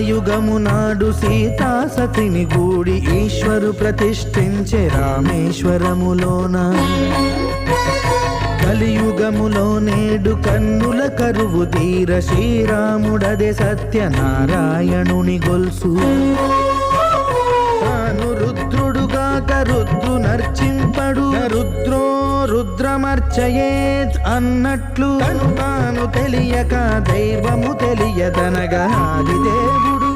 కలియుగము నాడు సీతా సతిని గూడి ఈశ్వరు ప్రతిష్ఠించే రామేశ్వరములోన కలియుగములో నేడు కన్నుల కరువు తీర శ్రీరాముడదే సత్యనారాయణుని గొల్సు తాను రుద్రుడుగాక రుద్రు నర్చింపడు రుద్రో రుద్రమర్చయేత్ అన్నట్లు తాను తెలియక దైవము తెలియదనగా ఆది దేవుడు